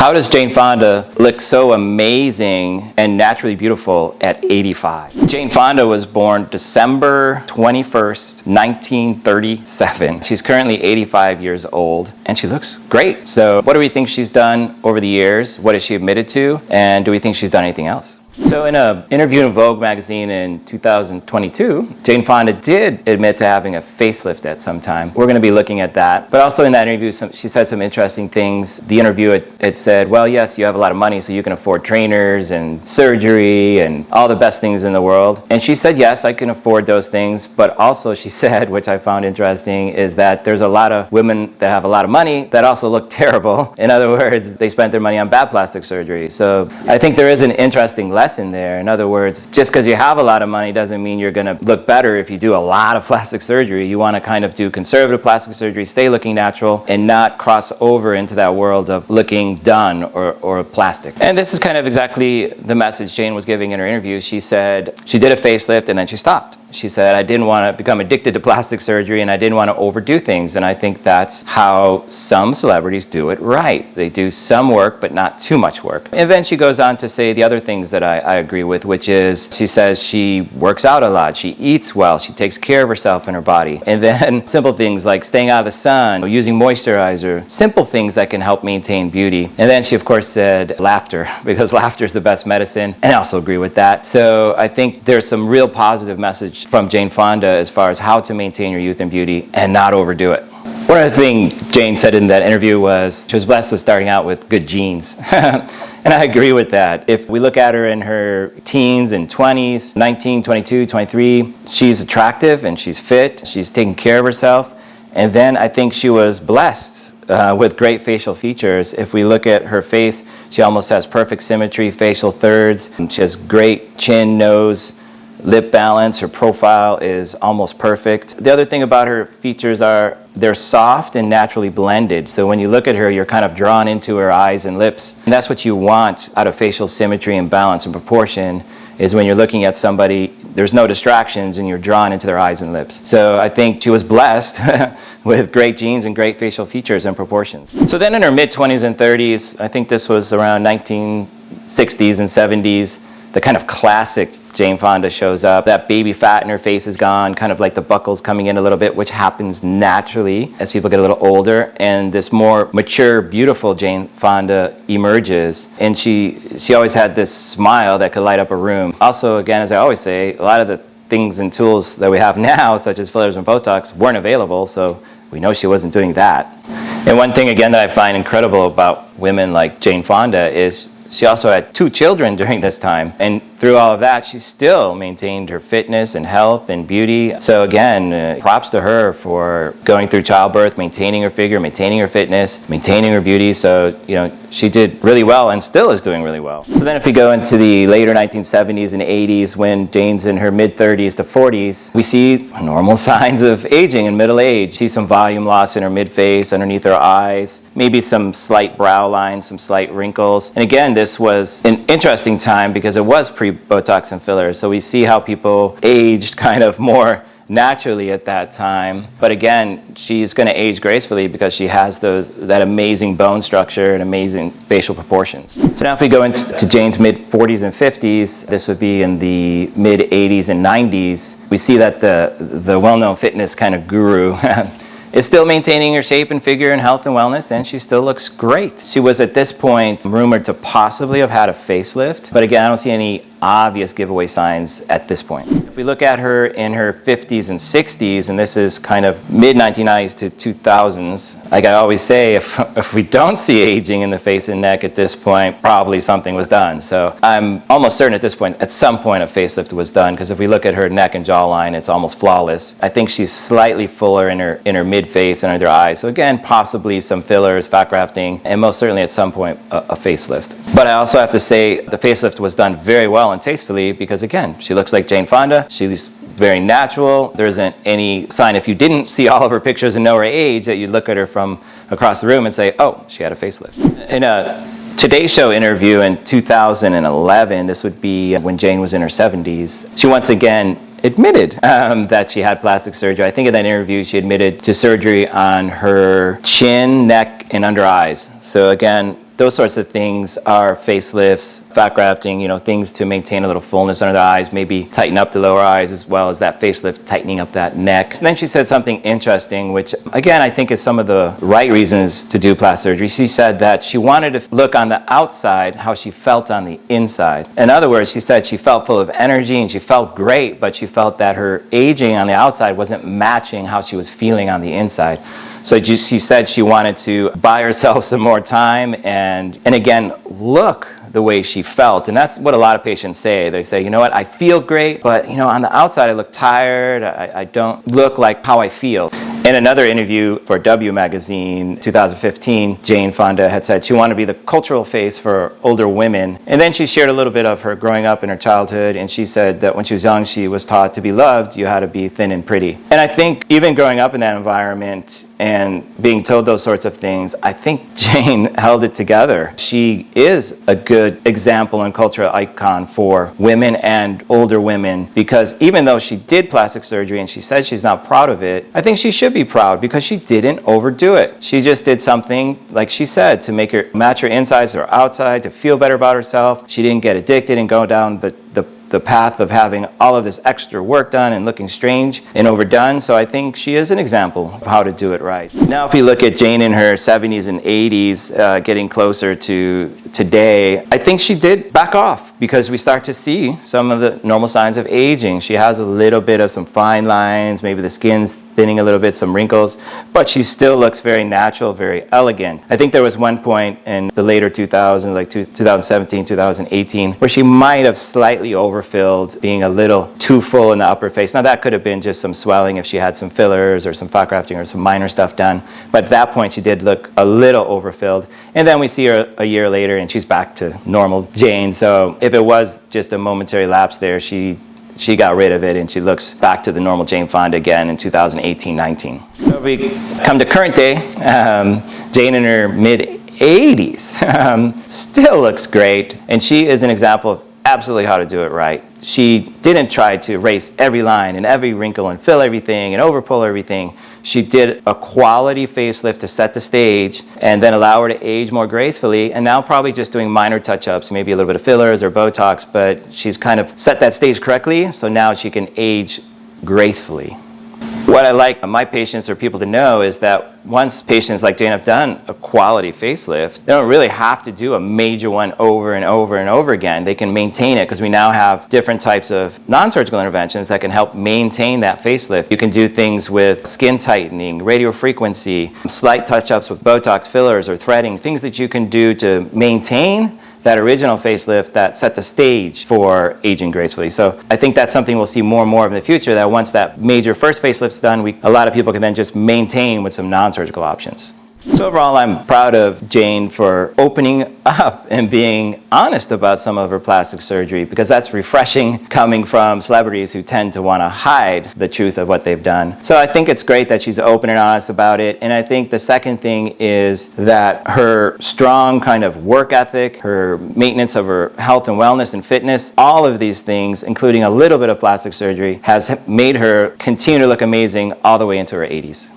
How does Jane Fonda look so amazing and naturally beautiful at 85? Jane Fonda was born December 21st, 1937. She's currently 85 years old, and she looks great. So what do we think she's done over the years? What has she admitted to? And do we think she's done anything else? So in an interview in Vogue magazine in 2022, Jane Fonda did admit to having a facelift at some time. We're going to be looking at that. But also in that interview, she said some interesting things. The interview, it said, well, yes, you have a lot of money, so you can afford trainers and surgery and all the best things in the world. And she said, yes, I can afford those things. But also she said, which I found interesting, is that there's a lot of women that have a lot of money that also look terrible. In other words, they spent their money on bad plastic surgery. So I think there is an interesting lesson there. In other words, just because you have a lot of money doesn't mean you're going to look better if you do a lot of plastic surgery. You want to kind of do conservative plastic surgery, stay looking natural, and not cross over into that world of looking done or plastic. And this is kind of exactly the message Jane was giving in her interview. She said she did a facelift and then she stopped. She said, I didn't want to become addicted to plastic surgery and I didn't want to overdo things. And I think that's how some celebrities do it right. They do some work, but not too much work. And then she goes on to say the other things that I agree with, which is she says she works out a lot, she eats well, she takes care of herself and her body. And then simple things like staying out of the sun, using moisturizer, simple things that can help maintain beauty. And then she, of course, said laughter, because laughter is the best medicine. And I also agree with that. So I think there's some real positive message from Jane Fonda as far as how to maintain your youth and beauty and not overdo it. One other thing Jane said in that interview was she was blessed with starting out with good genes. And I agree with that. If we look at her in her teens and 20s, 19, 22, 23, she's attractive and she's fit, she's taking care of herself. And then I think she was blessed with great facial features. If we look at her face, she almost has perfect symmetry, facial thirds. She has great chin, nose, lip balance. Her profile is almost perfect. The other thing about her features are they're soft and naturally blended. So when you look at her, you're kind of drawn into her eyes and lips. And that's what you want out of facial symmetry and balance and proportion, is when you're looking at somebody, there's no distractions and you're drawn into their eyes and lips. So I think she was blessed with great genes and great facial features and proportions. So then in her mid-20s and 30s, I think this was around 1960s and 70s, the kind of classic Jane Fonda shows up. That baby fat in her face is gone, kind of like the buckles coming in a little bit, which happens naturally as people get a little older. And this more mature, beautiful Jane Fonda emerges. And she always had this smile that could light up a room. Also, again, as I always say, a lot of the things and tools that we have now, such as fillers and Botox, weren't available, so we know she wasn't doing that. And one thing, again, that I find incredible about women like Jane Fonda is she also had 2 children during this time. And through all of that, she still maintained her fitness and health and beauty. So again, props to her for going through childbirth, maintaining her figure, maintaining her fitness, maintaining her beauty. So, she did really well and still is doing really well. So then if we go into the later 1970s and 80s, when Jane's in her mid-30s to 40s, we see normal signs of aging and middle age. See some volume loss in her mid-face, underneath her eyes, maybe some slight brow lines, some slight wrinkles. And again, this was an interesting time because it was pre-Botox and fillers. So we see how people aged kind of more naturally at that time. But again, she's going to age gracefully because she has that amazing bone structure and amazing facial proportions. So now if we go into Jane's mid-40s and 50s, this would be in the mid-80s and 90s, we see that the well-known fitness kind of guru is still maintaining her shape and figure and health and wellness, and she still looks great. She was at this point rumored to possibly have had a facelift, but again, I don't see any obvious giveaway signs at this point. If we look at her in her 50s and 60s, and this is kind of mid-1990s to 2000s, like I always say, if we don't see aging in the face and neck at this point, probably something was done. So I'm almost certain at this point, at some point a facelift was done, because if we look at her neck and jawline, it's almost flawless. I think she's slightly fuller in her mid-face and under her eyes. So again, possibly some fillers, fat grafting, and most certainly at some point a facelift. But I also have to say the facelift was done very well and tastefully, because again, she looks like Jane Fonda. She's very natural. There isn't any sign, if you didn't see all of her pictures and know her age, that you'd look at her from across the room and say, oh, she had a facelift. In a Today Show interview in 2011, this would be when Jane was in her 70s, she once again admitted that she had plastic surgery. I think in that interview she admitted to surgery on her chin, neck, and under eyes. So again, Those sorts of things are facelifts, fat grafting, things to maintain a little fullness under the eyes, maybe tighten up the lower eyes, as well as that facelift tightening up that neck. And then she said something interesting, which again, I think is some of the right reasons to do plastic surgery. She said that she wanted to look on the outside how she felt on the inside. In other words, she said she felt full of energy and she felt great, but she felt that her aging on the outside wasn't matching how she was feeling on the inside. So she said she wanted to buy herself some more time and again, look the way she felt. And that's what a lot of patients say. They say, you know what, I feel great, but on the outside I look tired. I don't look like how I feel. In another interview for W Magazine 2015, Jane Fonda had said she wanted to be the cultural face for older women. And then she shared a little bit of her growing up in her childhood, and she said that when she was young, she was taught to be loved, you had to be thin and pretty. And I think even growing up in that environment and being told those sorts of things, I think Jane held it together. She is a good example and cultural icon for women and older women, because even though she did plastic surgery and she said she's not proud of it, I think she should be proud because she didn't overdo it. She just did something, like she said, to make her match her insides or outside, to feel better about herself. She didn't get addicted and go down the path of having all of this extra work done and looking strange and overdone. So I think she is an example of how to do it right. Now, if you look at Jane in her 70s and 80s, getting closer to today, I think she did back off because we start to see some of the normal signs of aging. She has a little bit of some fine lines, maybe the skin's thinning a little bit, some wrinkles, but she still looks very natural, very elegant. I think there was one point in the later 2000s, like 2017, 2018, where she might have slightly overfilled, being a little too full in the upper face. Now that could have been just some swelling if she had some fillers or some fat grafting or some minor stuff done, but at that point she did look a little overfilled. And then we see her a year later and she's back to normal Jane. So if it was just a momentary lapse there, she got rid of it and she looks back to the normal Jane Fonda again in 2018-19. So if we come to current day, Jane in her mid-80s still looks great, and she is an example of absolutely how to do it right. She didn't try to erase every line and every wrinkle and fill everything and overpull everything. She did a quality facelift to set the stage and then allow her to age more gracefully, and now probably just doing minor touch-ups, maybe a little bit of fillers or Botox, but she's kind of set that stage correctly, so now she can age gracefully. What I like my patients or people to know is that once patients like Jane have done a quality facelift, they don't really have to do a major one over and over and over again. They can maintain it because we now have different types of non-surgical interventions that can help maintain that facelift. You can do things with skin tightening, radiofrequency, slight touch-ups with Botox, fillers, or threading, things that you can do to maintain that original facelift that set the stage for aging gracefully. So I think that's something we'll see more and more of in the future, that once that major first facelift's done, a lot of people can then just maintain with some non-surgical options. So overall, I'm proud of Jane for opening up and being honest about some of her plastic surgery, because that's refreshing coming from celebrities who tend to want to hide the truth of what they've done. So I think it's great that she's open and honest about it. And I think the second thing is that her strong kind of work ethic, her maintenance of her health and wellness and fitness, all of these things, including a little bit of plastic surgery, has made her continue to look amazing all the way into her 80s.